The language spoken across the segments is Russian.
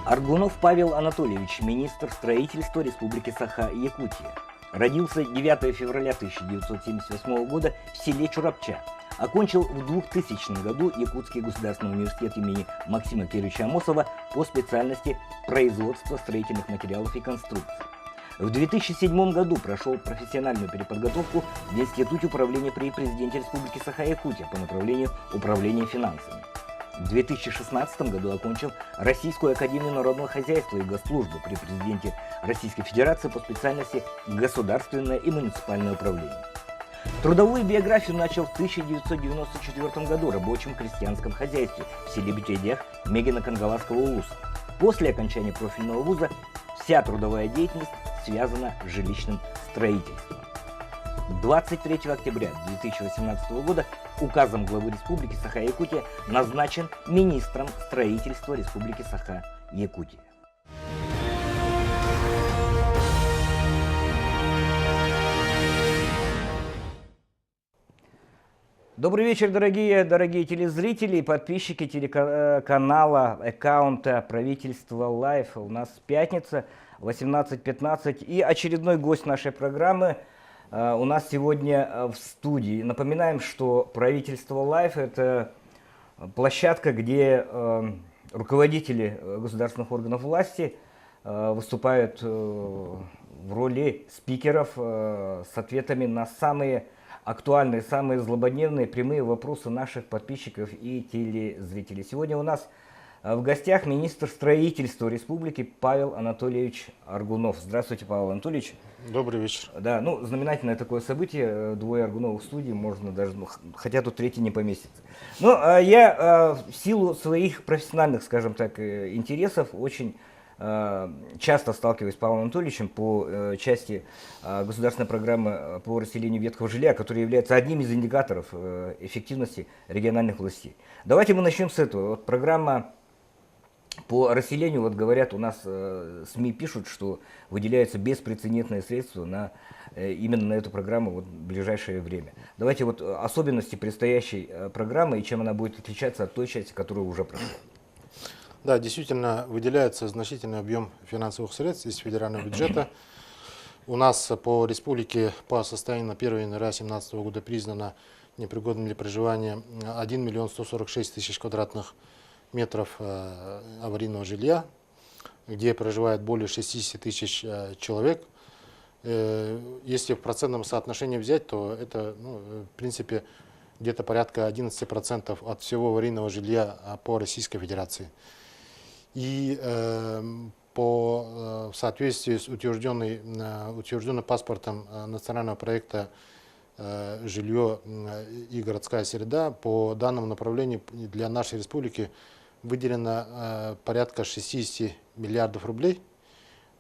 Аргунов Павел Анатольевич, министр строительства Республики Саха-Якутия. Родился 9 февраля 1978 года в селе Чурапча. Окончил в 2000 году Якутский государственный университет имени Максима Кировича Амосова по специальности производства строительных материалов и конструкций. В 2007 году прошел профессиональную переподготовку в Институте управления при президенте Республики Саха-Якутия по направлению управления финансами. В 2016 году окончил Российскую академию народного хозяйства и госслужбы при президенте Российской Федерации по специальности государственное и муниципальное управление. Трудовую биографию начал в 1994 году в рабочем крестьянском хозяйстве в селе Бетедях Мегино-Кангаласского улуса. После окончания профильного вуза вся трудовая деятельность связана с жилищным строительством. 23 октября 2018 года указом главы Республики Саха-Якутия назначен министром строительства Республики Саха-Якутия. Добрый вечер, дорогие телезрители и подписчики телеканала, аккаунта правительства Лайф. У нас пятница, 18:15, и очередной гость нашей программы у нас сегодня в студии. Напоминаем, что правительство Лайф — это площадка, где руководители государственных органов власти выступают в роли спикеров с ответами на самые актуальные, самые злободневные прямые вопросы наших подписчиков и телезрителей. Сегодня у нас в гостях министр строительства Республики Павел Анатольевич Аргунов. Здравствуйте, Павел Анатольевич. Добрый вечер. Да, ну, знаменательное такое событие, двое Аргуновых в студии, можно даже, хотя тут третий не поместится. Но я в силу своих профессиональных, скажем так, интересов очень часто сталкиваюсь с Павлом Анатольевичем по части государственной программы по расселению ветхого жилья, которая является одним из индикаторов эффективности региональных властей. Давайте мы начнем с этого. Вот программа по расселению, вот говорят, у нас СМИ пишут, что выделяются беспрецедентные средства именно на эту программу в ближайшее время. Давайте вот особенности предстоящей программы и чем она будет отличаться от той части, которая уже прошла. Да, действительно выделяется значительный объем финансовых средств из федерального бюджета. У нас по республике по состоянию на 1 января 2017 года признано непригодным для проживания 1 146 000 квадратных метров аварийного жилья, где проживает более 60 000 человек. Если в процентном соотношении взять, то это, в принципе, где-то порядка 11% от всего аварийного жилья по Российской Федерации. И в соответствии с утвержденным паспортом национального проекта «Жилье и городская среда», по данному направлению для нашей республики выделено порядка 60 миллиардов рублей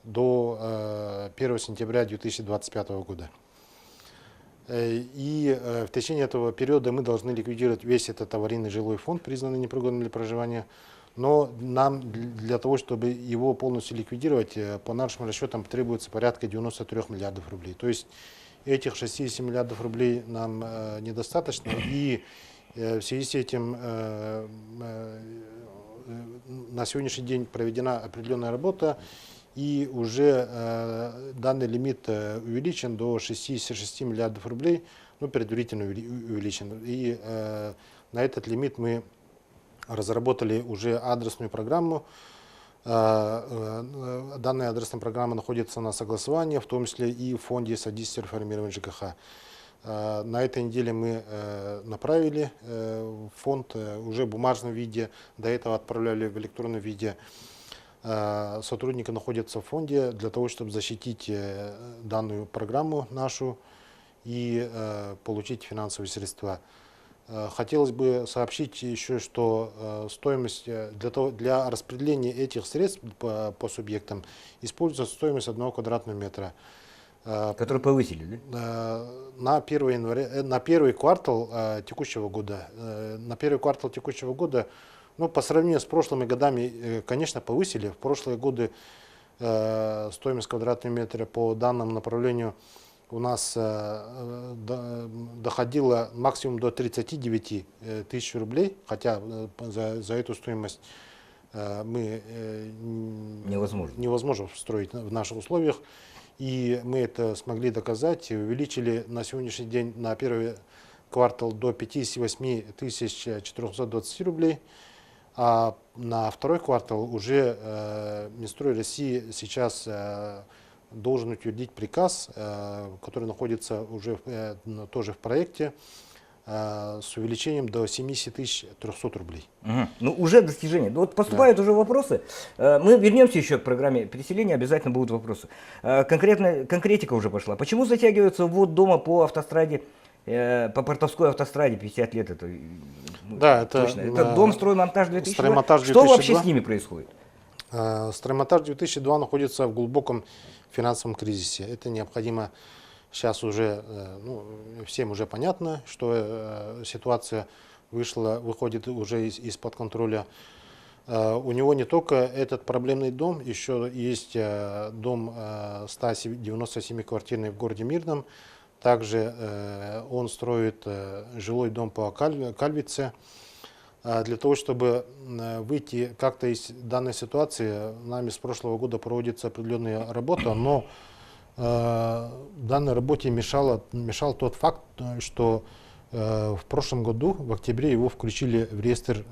до 1 сентября 2025 года. И в течение этого периода мы должны ликвидировать весь этот аварийный жилой фонд, признанный непригодным для проживания. Но нам для того, чтобы его полностью ликвидировать, по нашим расчетам требуется порядка 93 миллиардов рублей. То есть этих 60 миллиардов рублей нам недостаточно. И в связи с этим на сегодняшний день проведена определенная работа. И уже данный лимит увеличен до 66 миллиардов рублей, предварительно увеличен. И на этот лимит мы разработали уже адресную программу. Данная адресная программа находится на согласовании, в том числе и в фонде содействия реформирования ЖКХ. На этой неделе мы направили в фонд уже в бумажном виде, до этого отправляли в электронном виде. Сотрудники находятся в фонде для того, чтобы защитить данную программу нашу и получить финансовые средства. Хотелось бы сообщить еще, что стоимость для распределения этих средств по субъектам используется стоимость 1 квадратного метра. Который повысили, да? На первый квартал текущего года. По сравнению с прошлыми годами, конечно, повысили. В прошлые годы стоимость квадратного метра по данному направлению у нас доходила максимум до 39 тысяч рублей, хотя за эту стоимость невозможно строить в наших условиях. И мы это смогли доказать, увеличили на сегодняшний день на первый квартал до 58 420 рублей, а на второй квартал уже Минстрой России сейчас должен утвердить приказ, который находится уже тоже в проекте, с увеличением до 70 300 рублей. Угу. Ну, уже достижение. Вот поступают уже вопросы. Мы вернемся еще к программе переселения, обязательно будут вопросы. Конкретика уже пошла. Почему затягивается ввод дома по автостраде, по Портовской автостраде 50 лет? Да, это дом «Строймонтаж 2002». «Строймонтаж 2002». Что вообще с ними происходит? «Строймонтаж 2002» находится в глубоком финансовом кризисе. Это необходимо. Сейчас уже всем уже понятно, что ситуация выходит уже из-под контроля. У него не только этот проблемный дом, еще есть дом 197-квартирный в городе Мирном. Также он строит жилой дом по Кальвице. Для того, чтобы выйти как-то из данной ситуации, нами с прошлого года проводится определенная работа, но данной работе мешал тот факт, что в прошлом году, в октябре, его включили в реестр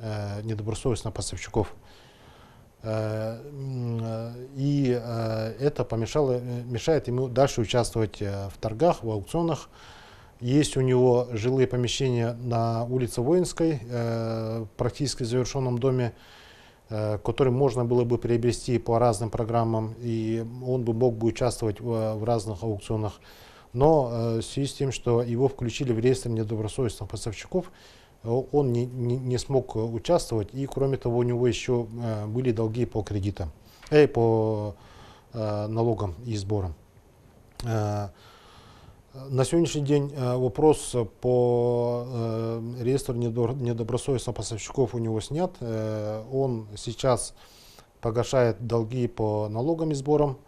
недобросовестных поставщиков. И это мешает ему дальше участвовать в торгах, в аукционах. Есть у него жилые помещения на улице Воинской, практически в завершенном доме, который можно было бы приобрести по разным программам, и он бы мог бы участвовать в разных аукционах. Но в связи с тем, что его включили в реестр недобросовестных поставщиков, он не смог участвовать, и кроме того у него еще были долги по кредитам, по налогам и сборам. На сегодняшний день вопрос по реестру недобросовестных поставщиков у него снят. Он сейчас погашает долги по налогам и сборам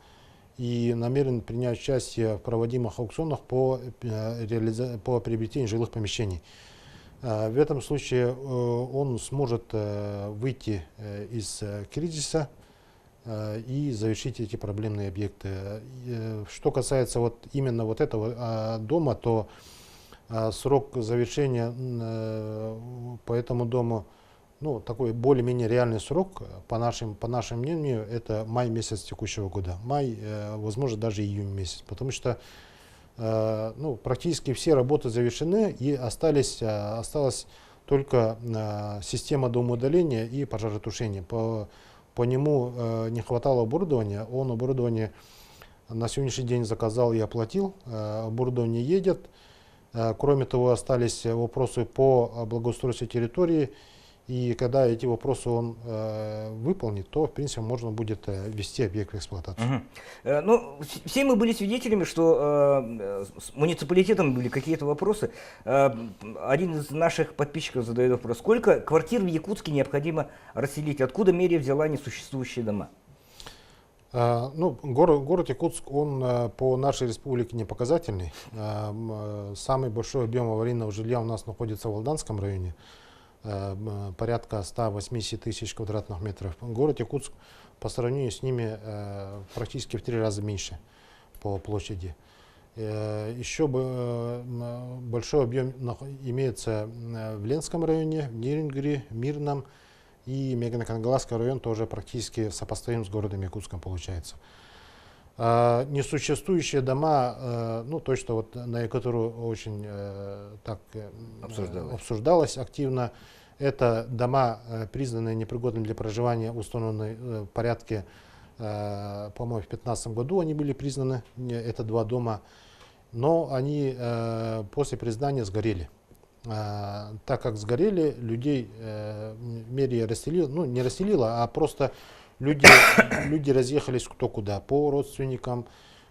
и намерен принять участие в проводимых аукционах по приобретению жилых помещений. В этом случае он сможет выйти из кризиса и завершить эти проблемные объекты. Что касается именно этого дома, то срок завершения по этому дому, такой более-менее реальный срок, по нашему мнению, это май месяц текущего года. Май, возможно, даже июнь месяц, потому что практически все работы завершены, и осталась только система домоудаления и пожаротушения. По нему не хватало оборудования, он оборудование на сегодняшний день заказал и оплатил, оборудование едет. Кроме того, остались вопросы по благоустройству территории, и когда эти вопросы он выполнит, то в принципе можно будет ввести объект в эксплуатацию. Все мы были свидетелями, что с муниципалитетом были какие-то вопросы. Один из наших подписчиков задает вопрос: сколько квартир в Якутске необходимо расселить? Откуда мэрия взяла несуществующие дома? Город Якутск, он по нашей республике не показательный. Самый большой объем аварийного жилья у нас находится в Алданском районе. Порядка 180 тысяч квадратных метров. Город Якутск по сравнению с ними практически в 3 раза меньше по площади. Еще большой объем имеется в Ленском районе, в Нерюнгри, Мирном, и Мегано-Кангаласский район тоже практически сопоставим с городом Якутском получается. Несуществующие дома, то, что на Якутуру очень так обсуждалось активно, это дома, признанные непригодными для проживания, установленные в порядке, по-моему, в 2015 году они были признаны, это 2 дома, но они после признания сгорели. Так как сгорели, людей мэрия расселила, не расселила, а просто люди разъехались кто куда, по родственникам,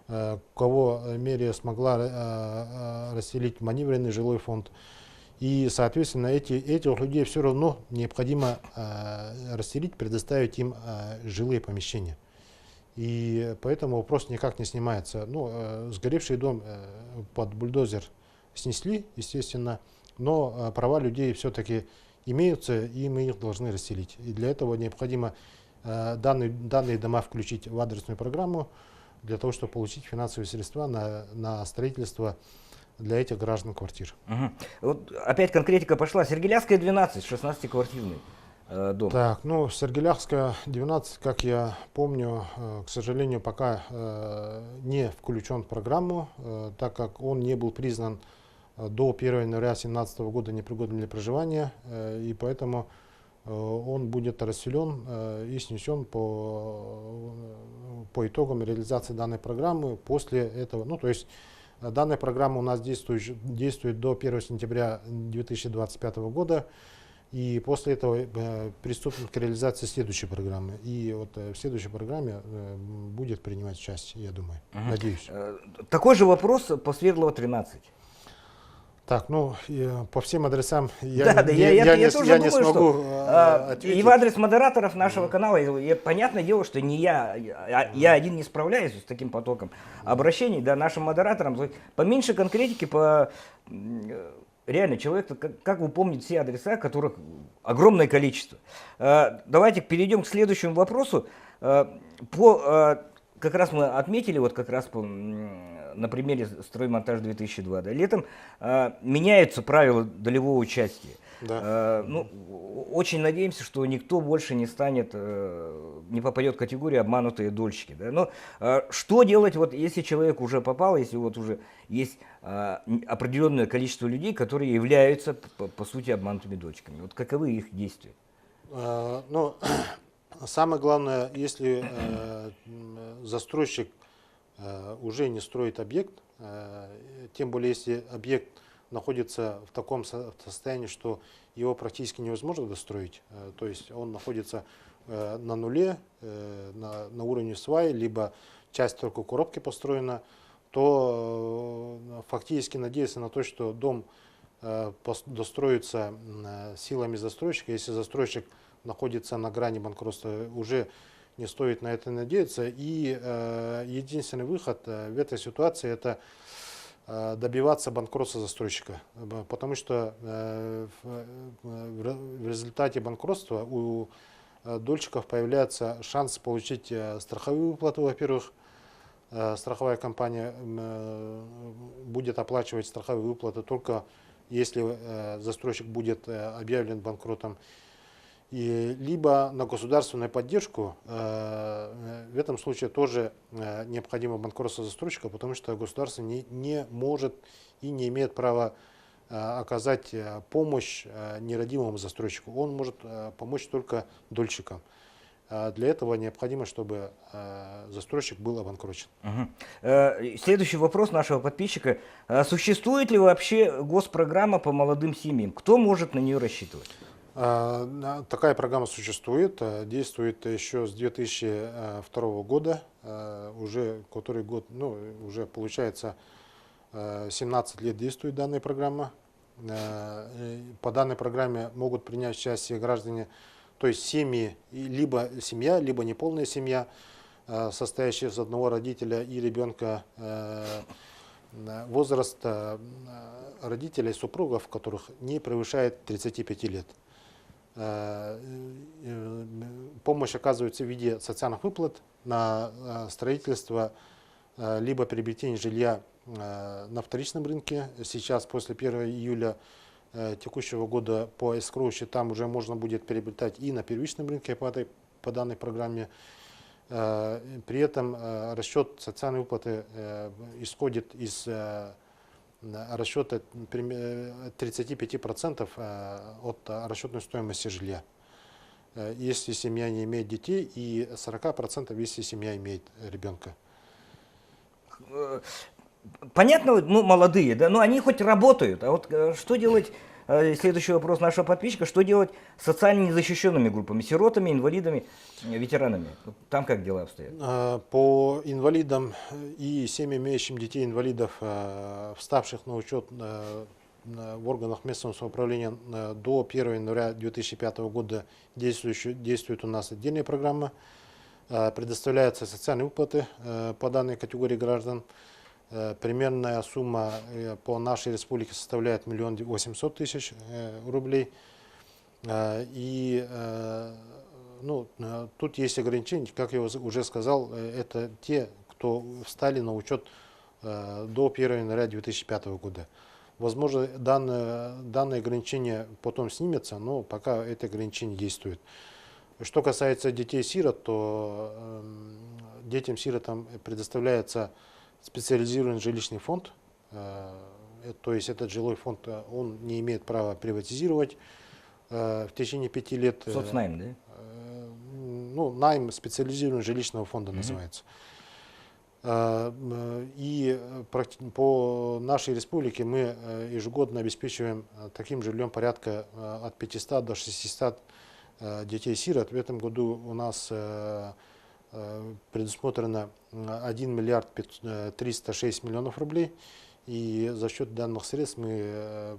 кого мэрия смогла расселить в маневренный жилой фонд. И, соответственно, этих людей все равно необходимо расселить, предоставить им жилые помещения. И поэтому вопрос никак не снимается. Сгоревший дом под бульдозер снесли, естественно, но права людей все-таки имеются, и мы их должны расселить. И для этого необходимо данные дома включить в адресную программу, для того, чтобы получить финансовые средства на строительство для этих граждан квартир. Мгм. Вот опять конкретика пошла. Сергеляцкая 12, 16-квартирный дом. Так, ну, Сергеляхская 12, как я помню, к сожалению, пока не включен в программу, так как он не был признан до 1 января 2017 года непригодным для проживания, и поэтому он будет расселен и снесен по итогам реализации данной программы. После этого, ну, то есть данная программа у нас действует до 1 сентября 2025 года. И после этого приступим к реализации следующей программы. И вот в следующей программе будет принимать участие, я думаю. Надеюсь. Такой же вопрос по Свердлова 13. Так, ну, по всем адресам Я не тоже смогу что, ответить. и в адрес модераторов нашего канала, понятное дело, что не я один не справляюсь с таким потоком обращений, да, нашим модераторам. Поменьше конкретики, реально, человек, как вы помните все адреса, которых огромное количество. Давайте перейдем к следующему вопросу. Как раз мы отметили, вот как раз на примере «Строймонтаж 2002», да, летом меняются правила долевого участия. Да. Ну, очень надеемся, что никто больше не попадет в категорию обманутые дольщики. Да? Но что делать, вот, если человек уже попал, если вот уже есть определенное количество людей, которые являются, по сути, обманутыми дольщиками? Вот каковы их действия? Ну, самое главное, если застройщик уже не строит объект, тем более если объект находится в таком состоянии, что его практически невозможно достроить, то есть он находится на нуле, на уровне сваи, либо часть только коробки построена, то фактически надеяться на то, что дом достроится силами застройщика. Если застройщик находится на грани банкротства, уже не стоит на это надеяться. И единственный выход в этой ситуации — это добиваться банкротства застройщика. Потому что в результате банкротства у дольщиков появляется шанс получить страховые выплаты, во-первых. Страховая компания будет оплачивать страховые выплаты только если застройщик будет объявлен банкротом. Либо на государственную поддержку. В этом случае тоже необходимо банкротство застройщика, потому что государство не может и не имеет права оказать помощь нерадивому застройщику. Он может помочь только дольщикам. Для этого необходимо, чтобы застройщик был обанкрочен. Следующий вопрос нашего подписчика. Существует ли вообще госпрограмма по молодым семьям? Кто может на нее рассчитывать? Такая программа существует, действует еще с 2002 года, уже который год, ну, уже получается 17 лет действует данная программа. По данной программе могут принять участие граждане, то есть семьи, либо семья, либо неполная семья, состоящая из одного родителя и ребенка. Возраст родителей, супругов, которых не превышает 35 лет. Помощь оказывается в виде социальных выплат на строительство либо приобретение жилья на вторичном рынке. Сейчас, после 1 июля текущего года, по эскроу счетам уже можно будет приобретать и на первичном рынке по данной программе. При этом расчет социальной выплаты исходит из расчета 35% от расчетной стоимости жилья, если семья не имеет детей, и 40%, если семья имеет ребенка. Понятно, ну, молодые, да, но они хоть работают, а вот что делать, следующий вопрос нашего подписчика, что делать с социально незащищенными группами, сиротами, инвалидами, ветеранами? Там как дела обстоят? По инвалидам и семьям, имеющим детей инвалидов, вставших на учет в органах местного самоуправления до 1 января 2005 года действует у нас отдельная программа, предоставляются социальные выплаты по данной категории граждан. Примерная сумма по нашей республике составляет 1 800 000 рублей. И ну, тут есть ограничения, как я уже сказал, это те, кто встали на учет до 1 января 2005 года. Возможно, данное ограничение потом снимется, но пока это ограничение действует. Что касается детей-сирот, то детям-сиротам предоставляется специализированный жилищный фонд. То есть этот жилой фонд, он не имеет права приватизировать в течение 5 лет. Соцнайм, да? Ну, найм специализированного жилищного фонда называется. И по нашей республике мы ежегодно обеспечиваем таким жильем порядка от 500 до 600 детей-сирот. В этом году у нас предусмотрено 1 миллиард 306 миллионов рублей. И за счет данных средств мы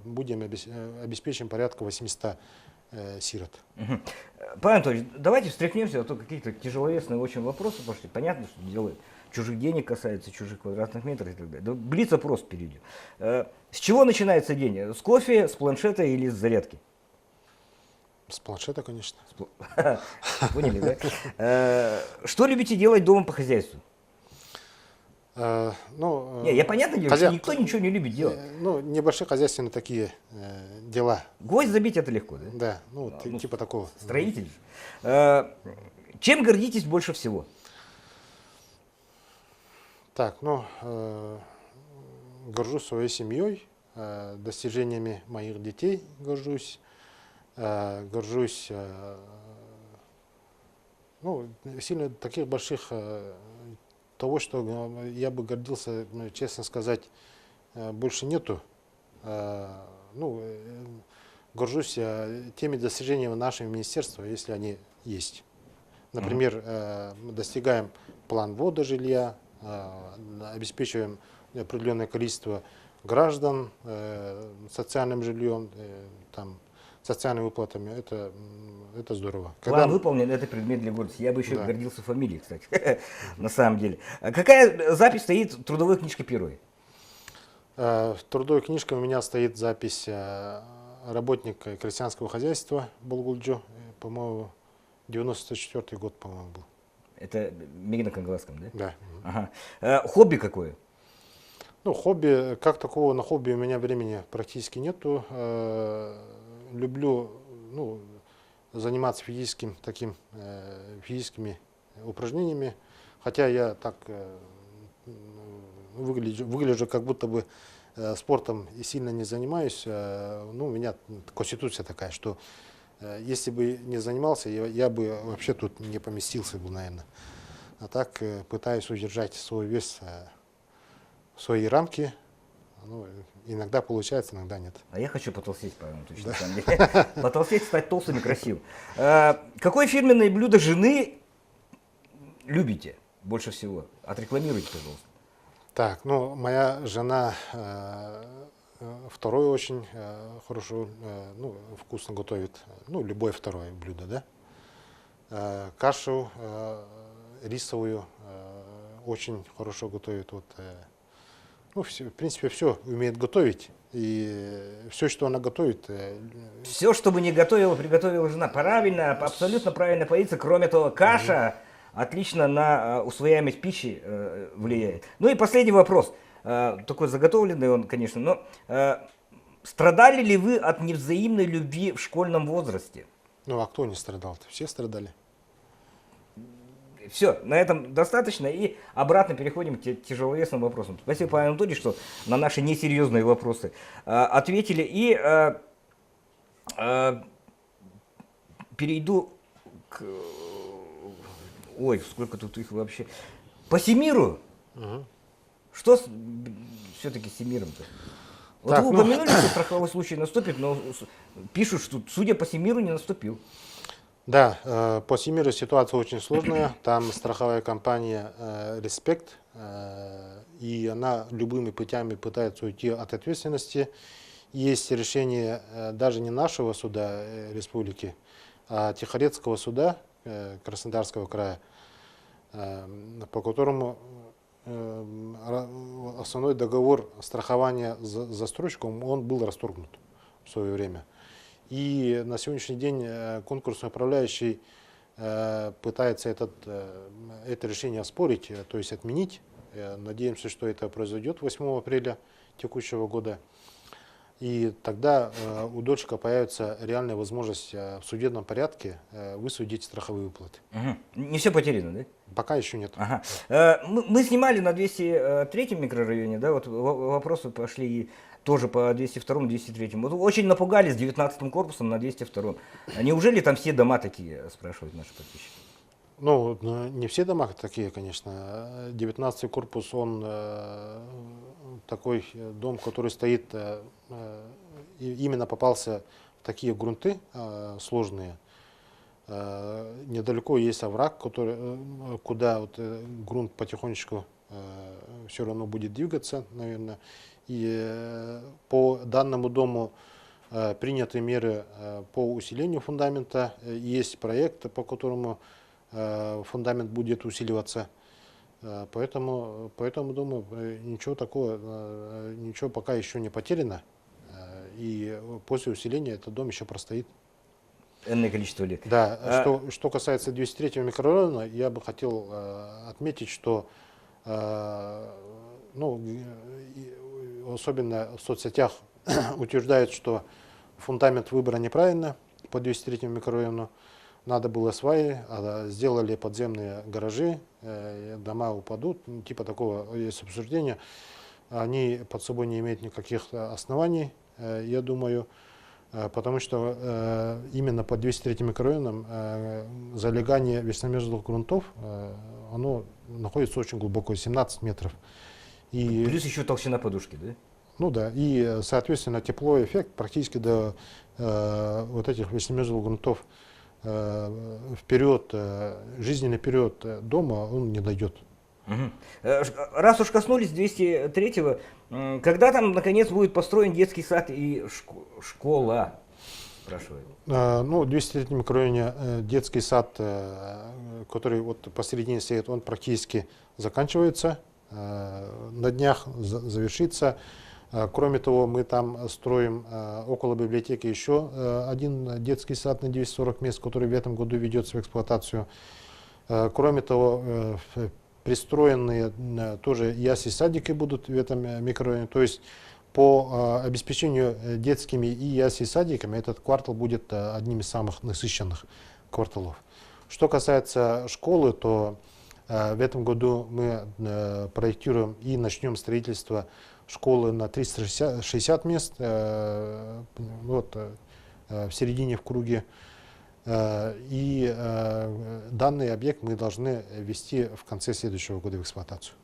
обеспечим порядка 800 сирот. Угу. Павел Анатольевич, давайте встряхнемся, а то какие-то тяжеловесные очень вопросы пошли. Понятно, что дело чужих денег касается, чужих квадратных метров и так далее. Да, блиц-опрос перейдем. С чего начинается день? С кофе, с планшета или с зарядки? С планшета, конечно. Поняли, да? Что любите делать дома по хозяйству? Ну, Не, я понятно делаю, что никто ничего не любит делать. Ну, небольшие хозяйственные такие дела. Гвоздь забить это легко, да? Да, ну, типа такого. Строитель. Чем гордитесь больше всего? Так, ну, горжусь своей семьей, достижениями моих детей горжусь. Горжусь, ну, сильно таких больших, того, что я бы гордился, честно сказать, больше нету. Ну, горжусь теми достижениями нашего министерства, если они есть. Например, мы достигаем план ввода жилья, обеспечиваем определенное количество граждан социальным жильем, там, социальными выплатами. Это здорово. План выполнен, это предмет для гордости. Я бы еще гордился фамилией, кстати, на самом деле. Какая запись стоит в трудовой книжке первой? В трудовой книжке у меня стоит запись работника крестьянского хозяйства Болгулджо, по-моему, 94-й год, по-моему, был. Это на конгласском, да? Да. Ага. Хобби какое? Ну, хобби, как такого, на хобби у меня времени практически нету. Люблю, ну, заниматься физическими упражнениями, хотя я так выгляжу, как будто бы спортом и сильно не занимаюсь. Ну, у меня конституция такая, что если бы не занимался, я бы вообще тут не поместился бы, наверное. А так пытаюсь удержать свой вес в свои рамки. Ну, иногда получается, иногда нет. А я хочу потолстеть, Павел Анатольевич, на самом деле. Потолстеть, стать толстым и красивым. Какое фирменное блюдо жены любите больше всего? Отрекламируйте, пожалуйста. Так, ну, моя жена второе очень хорошо, ну, вкусно готовит, ну, любое второе блюдо, да. Кашу рисовую очень хорошо готовит. Вот, ну, в принципе, все умеет готовить. И все, что она готовит... Все, что бы не готовила, приготовила жена. Правильно, абсолютно правильно позиция. Кроме того, каша отлично на усвояемость пищи влияет. Ну и последний вопрос. Такой заготовленный он, конечно. Но страдали ли вы от невзаимной любви в школьном возрасте? Ну, а кто не страдал-то? Все страдали. Все, на этом достаточно, и обратно переходим к тяжеловесным вопросам. Спасибо, Павел Анатольевич, что на наши несерьезные вопросы ответили. И перейду к... Ой, сколько тут их вообще. По Семиру? Что все-таки с Семиром-то? Вот Так, вы упомянули, что страховой случай наступит, но пишут, что, судя по Семиру, не наступил. Да, по Семиру ситуация очень сложная. Там страховая компания «Респект», и она любыми путями пытается уйти от ответственности. Есть решение даже не нашего суда республики, а Тихорецкого суда Краснодарского края, по которому основной договор страхования застройщиком, он был расторгнут в свое время. И на сегодняшний день конкурсный управляющий пытается это решение оспорить, то есть отменить. Надеемся, что это произойдет 8 апреля текущего года. И тогда у дольщика появится реальная возможность в судебном порядке высудить страховые выплаты. Не все потеряно, да? Пока еще нет. Ага. Мы снимали на 203-м микрорайоне, да, вот вопросы пошли тоже по 202-му, 203-му. Вот очень напугали с 19-м корпусом на 202-м. Неужели там все дома такие, спрашивают наши подписчики? Ну, не все дома такие, конечно. 19-й корпус, он такой дом, который стоит, именно попался в такие грунты сложные. Недалеко есть овраг, куда вот, грунт потихонечку все равно будет двигаться, наверное. И по данному дому приняты меры по усилению фундамента. Есть проект, по которому фундамент будет усиливаться. Поэтому думаю, ничего такого, ничего пока еще не потеряно. И после усиления этот дом еще простоит. Энное количество лет. Да, что касается 203-го микрорайона, я бы хотел отметить, что ну, особенно в соцсетях утверждают, что фундамент выбран неправильно по 203-му микрорайону. Надо было сваи, сделали подземные гаражи, дома упадут, типа такого есть обсуждения. Они под собой не имеют никаких оснований, я думаю, потому что именно по 203-м микрорайонам залегание весномерзлых грунтов, оно находится очень глубоко, 17 метров. И, плюс еще толщина подушки, да? Ну да, и, соответственно, тепловой эффект практически до вот этих весномерзлых грунтов вперед, жизненный период дома он не дойдет. Раз уж коснулись 203-го, когда там наконец будет построен детский сад и школа? Спрашиваю. Ну, в 203-м микрорайоне детский сад, который вот посередине стоит, он практически заканчивается, на днях завершится. Кроме того, мы там строим около библиотеки еще один детский сад на 240 мест, который в этом году ведется в эксплуатацию. Кроме того, пристроенные тоже ясли-садики будут в этом микрорайоне. То есть по обеспечению детскими и ясли-садиками этот квартал будет одним из самых насыщенных кварталов. Что касается школы, то в этом году мы проектируем и начнем строительство школы на 360 мест, вот, в середине в круге. И данный объект мы должны ввести в конце следующего года в эксплуатацию.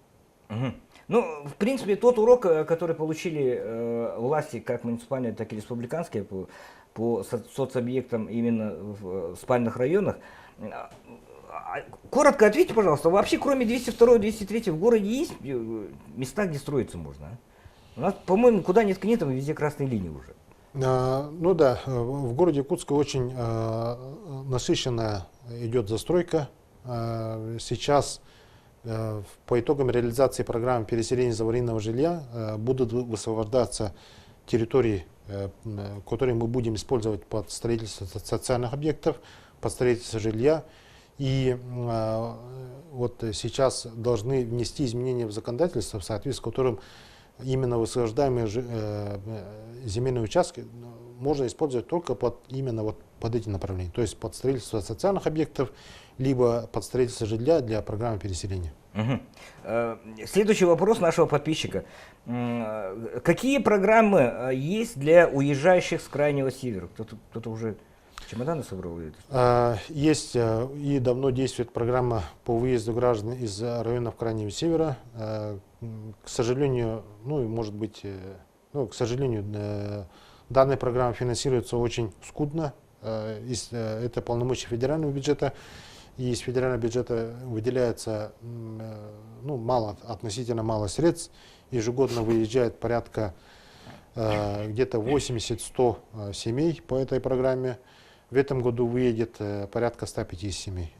Ну, в принципе, тот урок, который получили власти, как муниципальные, так и республиканские, по соцобъектам именно в спальных районах. Коротко ответьте, пожалуйста, вообще кроме 202 и 203 в городе есть места, где строиться можно? У нас, по-моему, куда ни ткни, там везде красные линии уже. Ну да, в городе Якутске очень насыщенная идет застройка. Сейчас по итогам реализации программы переселения из аварийного жилья будут высвобождаться территории, которые мы будем использовать под строительство социальных объектов, под строительство жилья. И вот сейчас должны внести изменения в законодательство, в соответствии с которым именно высвобождаемые земельные участки можно использовать только именно вот под эти направления. То есть под строительство социальных объектов, либо под строительство жилья для программы переселения. Следующий вопрос нашего подписчика. Какие программы есть для уезжающих с крайнего севера? Кто-то уже чемоданы собрал? Есть и давно действует программа по выезду граждан из районов крайнего севера. К сожалению, ну и может быть, ну, к сожалению, данная программа финансируется очень скудно. Это полномочия федерального бюджета. И из федерального бюджета выделяется относительно мало средств. Ежегодно выезжает порядка где-то 80-100 семей по этой программе. В этом году выедет порядка 150 семей.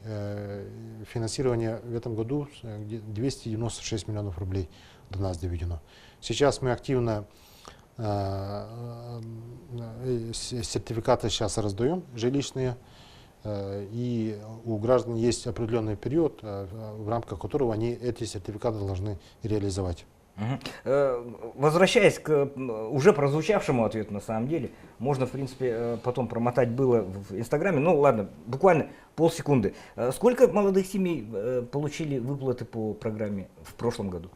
Финансирование в этом году 296 миллионов рублей до нас доведено. Сейчас мы активно Сертификаты сейчас раздаем, жилищные. И у граждан есть определенный период, в рамках которого они эти сертификаты должны реализовать. Возвращаясь к уже прозвучавшему ответу, на самом деле, можно, в принципе, потом промотать было в Инстаграме. Ну ладно, буквально полсекунды. Сколько молодых семей получили выплаты по программе в прошлом году?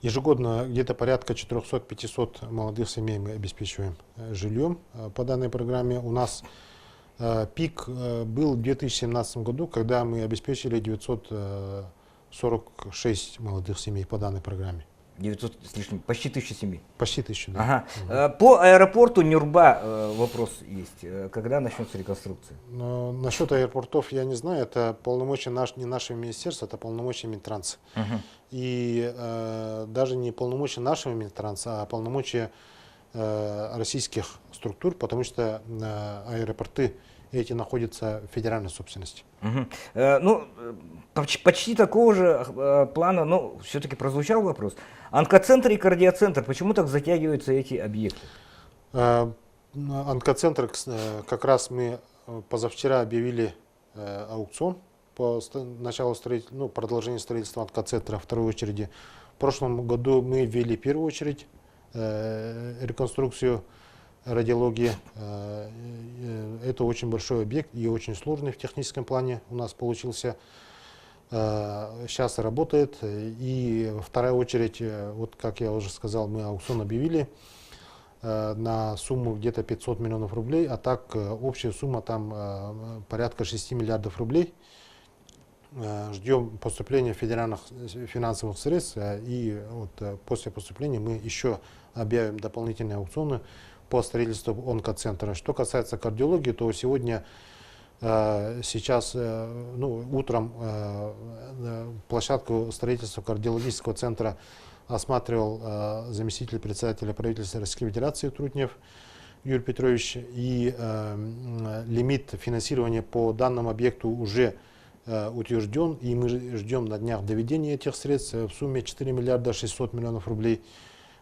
Ежегодно где-то порядка 400-500 молодых семей мы обеспечиваем жильем по данной программе. У нас пик был в 2017 году, когда мы обеспечили 946 молодых семей по данной программе. 900 с лишним, почти 1000 семей. Почти 1000, да. Ага. По аэропорту Нюрба вопрос есть. Когда начнется реконструкция? Но насчет аэропортов я не знаю. Это полномочия не нашего министерства, это полномочия Минтранса. И даже не полномочия нашего Минтранса, а полномочия российских структур, потому что аэропорты эти находятся в федеральной собственности. Ну, почти такого же плана, но все-таки прозвучал вопрос. Онкоцентр и кардиоцентр, почему так затягиваются эти объекты? Онкоцентр, как раз мы позавчера объявили аукцион по началу строительства, продолжению строительства онкоцентра второй очереди. В прошлом году мы ввели первую очередь реконструкцию радиологии. Это очень большой объект и очень сложный в техническом плане у нас получился. Сейчас работает. И вторая очередь, вот как я уже сказал, мы аукцион объявили на сумму где-то 500 миллионов рублей, а так общая сумма там порядка 6 миллиардов рублей. Ждем поступления федеральных финансовых средств, и вот после поступления мы еще объявим дополнительные аукционы по строительству онкоцентра. Что касается кардиологии, то сегодня, сейчас, утром площадку строительства кардиологического центра осматривал заместитель председателя правительства Российской Федерации Трутнев Юрий Петрович, и лимит финансирования по данному объекту уже утвержден, и мы ждем на днях доведения этих средств в сумме 4 миллиарда 600 миллионов рублей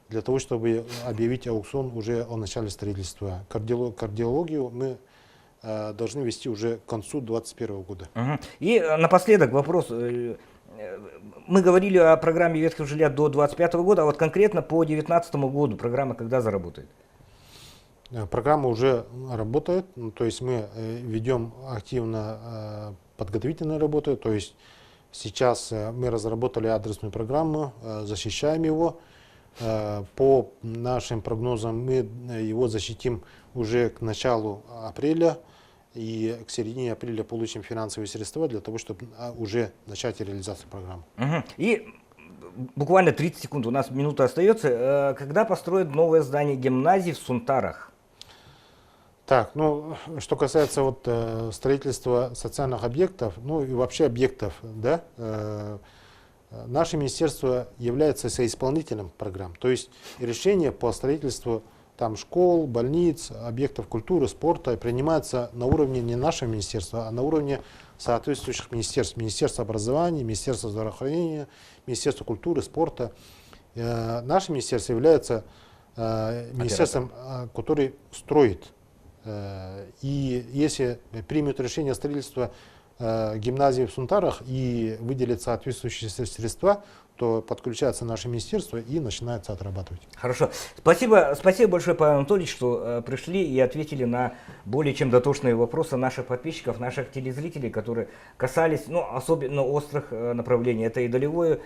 для того, чтобы объявить аукцион уже о начале строительства. Кардиологию мы должны вести уже к концу 2021 года. И напоследок вопрос. Мы говорили о программе ветхого жилья до 2025 года, а вот конкретно по 2019 году программа когда заработает? Программа уже работает, то есть мы ведем активно подготовительные работы, то есть сейчас мы разработали адресную программу, защищаем его. По нашим прогнозам мы его защитим уже к началу апреля, и к середине апреля получим финансовые средства для того, чтобы уже начать реализацию программы. И буквально 30 секунд, у нас минута остается. Когда построят новое здание гимназии в Сунтарах? Так, что касается строительства социальных объектов, и вообще объектов, да, наше министерство является соисполнителем программ. То есть решение по строительству школ, больниц, объектов культуры, спорта принимается на уровне не нашего министерства, а на уровне соответствующих министерств. Министерства образования, Министерства здравоохранения, Министерства культуры, спорта. Наше министерство является министерством, который строит. И если примут решение строительства гимназии в Сунтарах и выделят соответствующие средства, то подключается наше министерство и начинается отрабатывать. Хорошо. Спасибо большое, Павел Анатольевич, что пришли и ответили на более чем дотошные вопросы наших подписчиков, наших телезрителей, которые касались особенно острых направлений. Это и долевое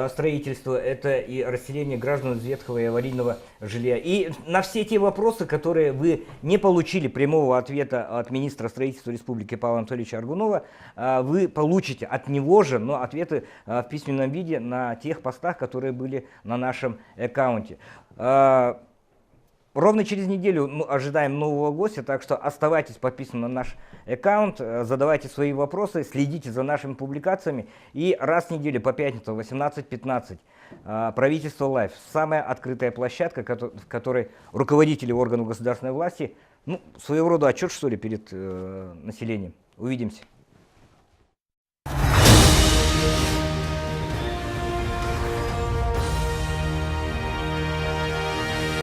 строительство, это и расселение граждан из ветхого и аварийного жилья. И на все те вопросы, которые вы не получили прямого ответа от министра строительства Республики Павла Анатольевича Аргунова, вы получите от него же, но ответы в письменном виде на тех постах, которые были на нашем аккаунте. Ровно через неделю ожидаем нового гостя, так что оставайтесь подписаны на наш аккаунт, задавайте свои вопросы, следите за нашими публикациями. И раз в неделю по пятницам в 18:15 правительство Лайв, самая открытая площадка, в которой руководители органов государственной власти, своего рода отчет, что ли, перед населением. Увидимся.